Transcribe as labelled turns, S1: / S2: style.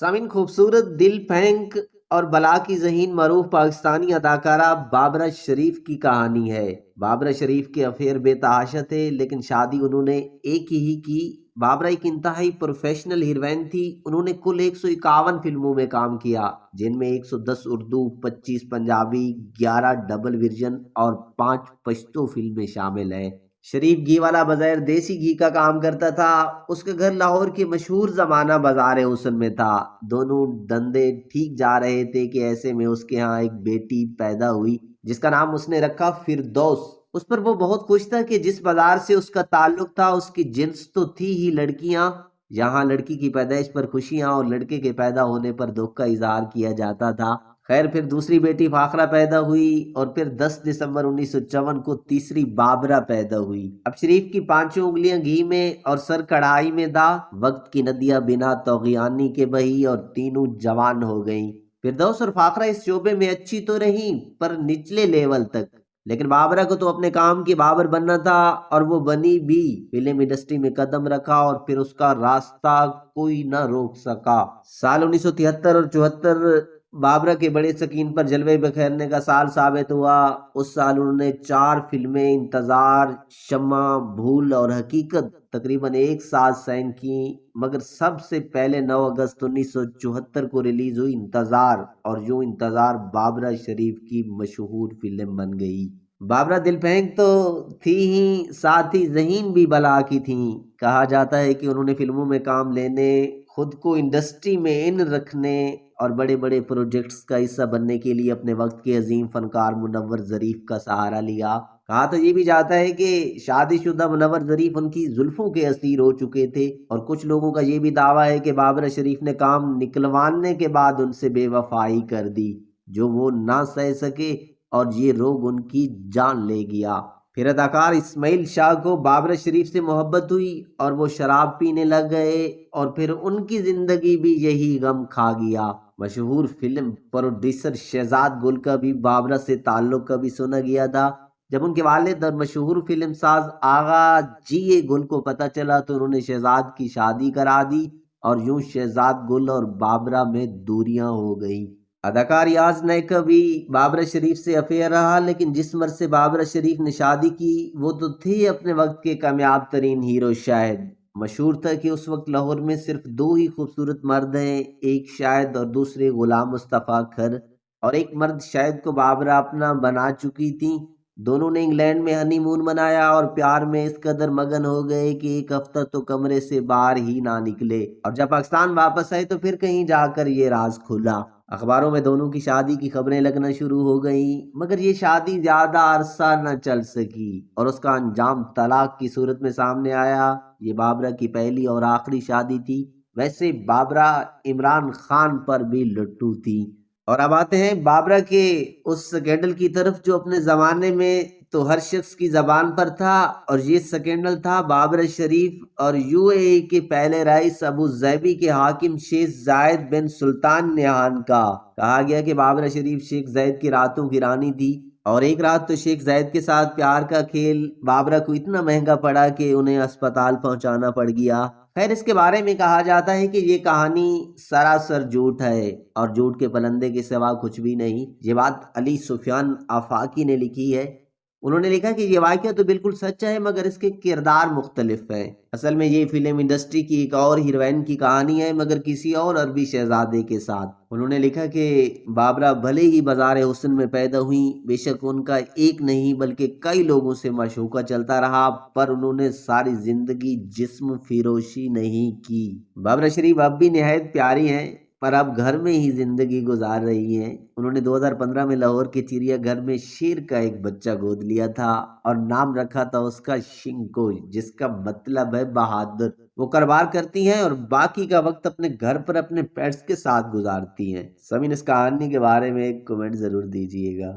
S1: सामिन खूबसूरत दिल फेंक और बला की ज़हीन मरूफ पाकिस्तानी अदाकारा बाबरा शरीफ की कहानी है। बाबरा शरीफ के अफेयर बेतहाशा थे, लेकिन शादी उन्होंने एक ही की। बाबरा एक इंतहाई प्रोफेशनल हीरोइन थी। उन्होंने कुल 151 फिल्मों में काम किया, जिनमें 110 उर्दू, 25 पंजाबी, 11 डबल वर्जन और 5 पश्तो फिल्में शामिल हैं। शरीफ घी वाला बगैर देसी घी का काम करता था। उसके घर लाहौर के मशहूर जमाना बाजार हुसन में था। दोनों धंधे ठीक जा रहे थे कि ऐसे में उसके यहाँ एक बेटी पैदा हुई, जिसका नाम उसने रखा फिरदौस। उस पर वो बहुत खुश था कि जिस बाजार से उसका ताल्लुक था उसकी जिन्स तो थी ही लड़कियां। यहाँ लड़की की पैदाइश पर खुशियां और लड़के के पैदा होने पर दुख का इजहार किया जाता था। खैर, फिर दूसरी बेटी फाखरा पैदा हुई और फिर 10 दिसंबर 1954 को तीसरी बाबरा पैदा हुई। अब शरीफ की पांचों उंगलियां घी में और सर कढ़ाई में था। वक्त की नदियां बिना तौगियानी के बही और तीनों जवान हो गईं। फिरदौस और फाखरा इस शोबे में अच्छी तो रही, पर निचले लेवल तक। लेकिन बाबरा को तो अपने काम की बाबर बनना था, और वो बनी भी। फिल्म इंडस्ट्री में कदम रखा और फिर उसका रास्ता कोई ना रोक सका। साल 1973 और 74 बाबरा के बड़े स्क्रीन पर जलवे बिखेरने का साल साबित हुआ। उस साल उन्होंने 4 फिल्में इंतजार, शम्मा, भूल और हकीकत तकरीबन एक साथ साइन की। मगर सबसे पहले 9 अगस्त 1974 को रिलीज हुई इंतजार, और यूं इंतजार बाबरा शरीफ की मशहूर फिल्म बन गई। बाबरा दिल फेंक तो थी ही, साथ ही ज़हीन भी बला की थी। कहा जाता है कि उन्होंने फिल्मों में काम लेने, खुद को इंडस्ट्री में इन रखने और बड़े बड़े प्रोजेक्ट्स का हिस्सा बनने के लिए अपने वक्त के अजीम फनकार मुनव्वर ज़रीफ का सहारा लिया। कहा तो ये भी जाता है कि शादीशुदा मुनव्वर ज़रीफ उनकी जुल्फों के असीर हो चुके थे, और कुछ लोगों का ये भी दावा है कि बाबरा शरीफ ने काम निकलवाने के बाद उनसे बेवफाई कर दी, जो वो ना सह सके, और ये रोग उनकी जान ले गया। फिर अदाकार इस्माइल शाह को बाबरा शरीफ से मोहब्बत हुई और वो शराब पीने लग गए, और फिर उनकी जिंदगी भी यही गम खा गया। मशहूर फिल्म प्रोड्यूसर शहजाद गुल का भी बाबरा से ताल्लुक कभी सुना गया था। जब उनके वालिद और मशहूर फिल्म साज आगा जी गुल को पता चला तो उन्होंने शहजाद की शादी करा दी, और यूं शहजाद गुल और बाबरा में दूरियां हो गई। अदाकार याज नए का भी बाबरा शरीफ से अफेयर रहा, लेकिन जिस मर्द से बाबरा शरीफ ने शादी की वो तो थे अपने वक्त के कामयाब तरीन हीरो शाहिद। मशहूर था कि उस वक्त लाहौर में सिर्फ 2 ही खूबसूरत मर्द हैं, एक शाहिद और दूसरे गुलाम मुस्तफ़ा खर। और एक मर्द शाहिद को बाबरा अपना बना चुकी थी। दोनों ने इंग्लैंड में हनीमून मनाया और प्यार में इस कदर मगन हो गए कि एक हफ्ता तो कमरे से बाहर ही ना निकले, और जब पाकिस्तान वापस आए तो फिर कहीं जाकर ये राज खुला। अखबारों में दोनों की शादी की खबरें लगना शुरू हो गईं, मगर ये शादी ज्यादा अरसा न चल सकी और उसका अंजाम तलाक की सूरत में सामने आया। ये बाबरा की पहली और आखिरी शादी थी। वैसे बाबरा इमरान खान पर भी लट्टू थी। और अब आते हैं बाबरा के उस स्कैंडल की तरफ जो अपने जमाने में तो हर शख्स की जबान पर था, और ये स्कैंडल था बाबरा शरीफ और यूएई के पहले रईस अबू ज़ैबी के हाकिम शेख जायद बिन सुल्तान नहान का। कहा गया कि बाबरा शरीफ शेख जायद की रातों की रानी थी, और एक रात तो शेख जायद के साथ प्यार का खेल बाबरा को इतना महंगा पड़ा कि उन्हें अस्पताल पहुंचाना पड़ गया। खैर, इसके बारे में कहा जाता है कि ये कहानी सरासर झूठ है, और झूठ के पलंदे के सिवा कुछ भी नहीं। ये बात अली सुफियान आफाकी ने लिखी है। उन्होंने लिखा कि ये वाक़या तो बिल्कुल सच है, मगर इसके किरदार मुख्तलिफ हैं। असल में ये फिल्म इंडस्ट्री की एक और हीरोइन की कहानी है, मगर किसी और अरबी शहजादे के साथ। उन्होंने लिखा कि बाबरा भले ही बाजार हुस्न में पैदा हुई, बेशक उनका एक नहीं बल्कि कई लोगों से मशूका चलता रहा, पर उन्होंने सारी जिंदगी जिस्म फिरोशी नहीं की। बाबरा शरीफ अब भी निहायत प्यारी हैं, पर अब घर में ही जिंदगी गुजार रही हैं। उन्होंने 2015 में लाहौर के चिड़ियाघर में शेर का एक बच्चा गोद लिया था, और नाम रखा था उसका शिंको, जिसका मतलब है बहादुर। वो कारोबार करती हैं और बाकी का वक्त अपने घर पर अपने पेट्स के साथ गुजारती हैं। समीन, इस कहानी के बारे में एक कमेंट जरूर दीजिएगा।